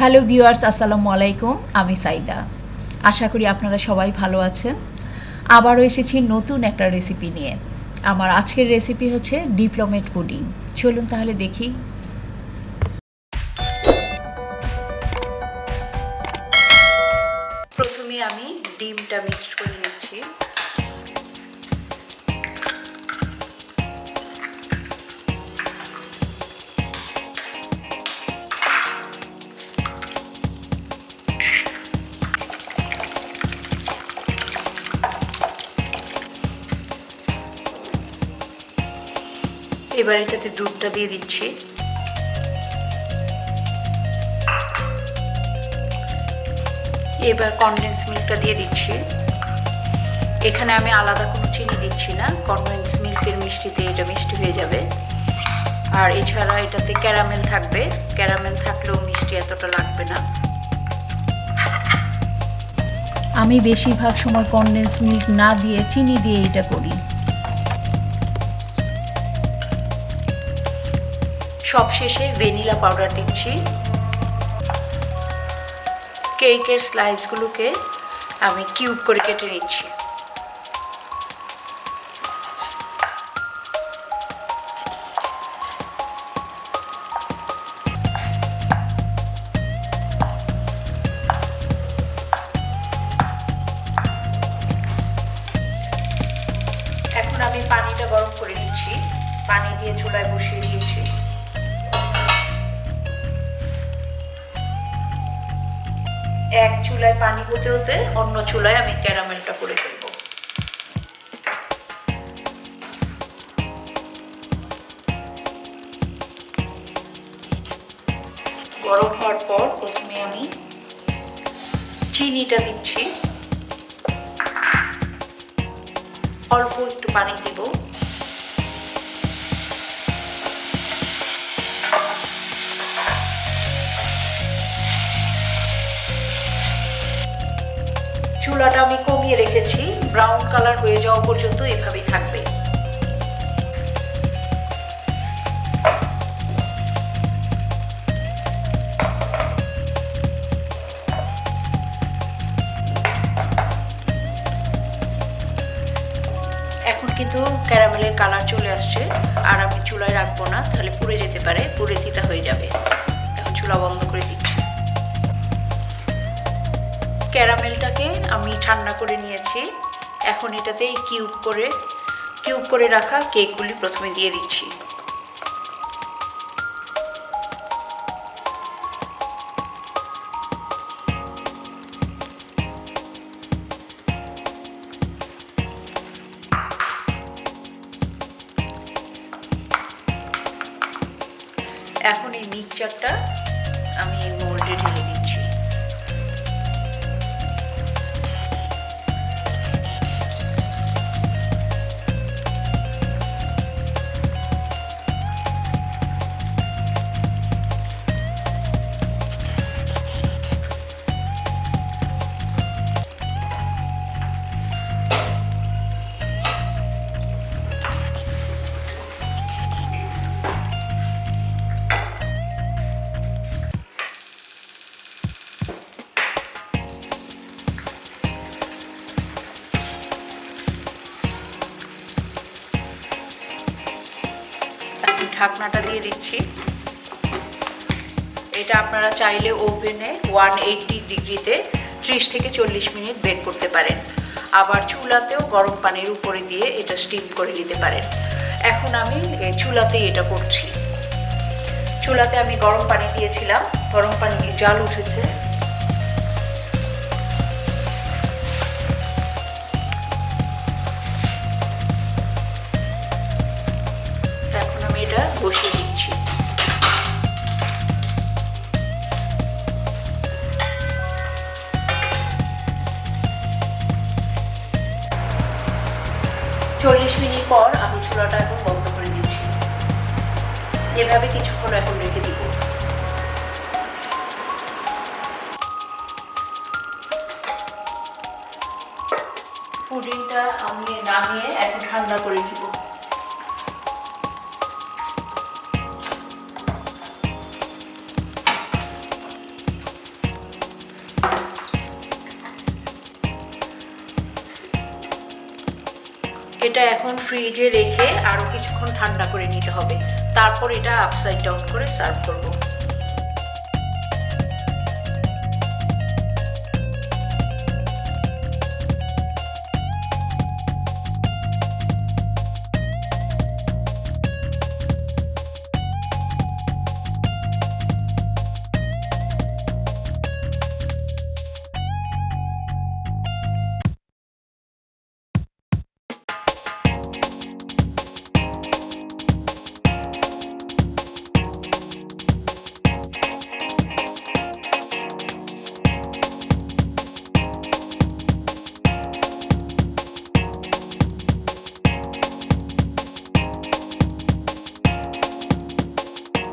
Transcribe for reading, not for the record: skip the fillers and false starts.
Hello viewers, আসসালামু আলাইকুম। আমি সাইদা। আশা করি আপনারা সবাই ভালো আছেন। আবারও এসেছি নতুন একটা রেসিপি নিয়ে। আমার আজকের রেসিপি হচ্ছে ডিপ্লোমেট পুডিং। চলুন তাহলে দেখি। প্রথমে আমি ডিমটা মিক্সড করে নিচ্ছি। এবার এটাতে দুধটা দিয়ে দিচ্ছি। এবার কনডেন্স মিল্কটা দিয়ে দিচ্ছি। এখানে আমি আলাদা কোনো চিনি দিচ্ছি না, কনডেন্স মিল্কের মিষ্টিতে এটা মিষ্টি হয়ে যাবে। আর এছাড়া এটাতে ক্যারামেল থাকবে, ক্যারামেল থাকলেও মিষ্টি এতটা লাগবে না। আমি বেশিরভাগ সময় কনডেন্স মিল্ক না দিয়ে চিনি দিয়ে এটা করি। সবশেষে ভ্যানিলা পাউডার দিচ্ছি। কেকের স্লাইসগুলোকে আমি কিউব করে কেটে নিচ্ছি। এখন আমি পানিটা গরম করে নিচ্ছি। পানি দিয়ে চুলায় বসিয়ে দিয়েছি। এক চুলায় পানি হতে হতে অন্য চুলায় আমি ক্যারামেলটা করে ফেলব। গরম হওয়ার পর প্রথমে আমি চিনিটা দিচ্ছি। অল্প একটু পানি দিব। চুলাটা আমি কমিয়ে রেখেছি, ব্রাউন কালার হয়ে যাওয়া পর্যন্ত এভাবেই থাকবে। এখন কিন্তু ক্যারামেলের কালার চলে আসছে। আর আমি চুলায় রাখবো না, তাহলে পুড়ে যেতে পারে, পুড়ে তিতা হয়ে যাবে। এখন চুলা বন্ধ করে দিচ্ছি। ক্যারামেলটাকে আমি ঠান্ডা করে নিয়েছি। এখন এটাতে কিউব করে রাখা কেকগুলি প্রথমে দিয়ে দিচ্ছি। এখন এই মিক্সচারটা আমি মোল্ডে ঢেলে দিচ্ছি। ঢাকনাটা দিয়ে দিচ্ছি। এটা আপনারা চাইলে ওভেনে 180 ডিগ্রিতে 30 থেকে 40 মিনিট বেক করতে পারেন। আবার চুলাতেও গরম পানির উপরে দিয়ে এটা স্টিম করে নিতে পারেন। এখন আমি চুলাতেই এটা করছি। চুলাতে আমি গরম পানি দিয়েছিলাম, গরম পানি জাল উঠেছে। বসিয়ে দিচ্ছি। 40 মিনিট পর আমি চুলাটা এখন বন্ধ করে দিচ্ছি। এভাবে কিছুক্ষণ এখন রেখে দিব। পুডিংটা আমি নামিয়ে এখন ঠান্ডা করে দিব। এটা এখন ফ্রিজে রেখে আরও কিছুক্ষণ ঠান্ডা করে নিতে হবে, তারপর এটা আপসাইড ডাউন করে সার্ভ করব।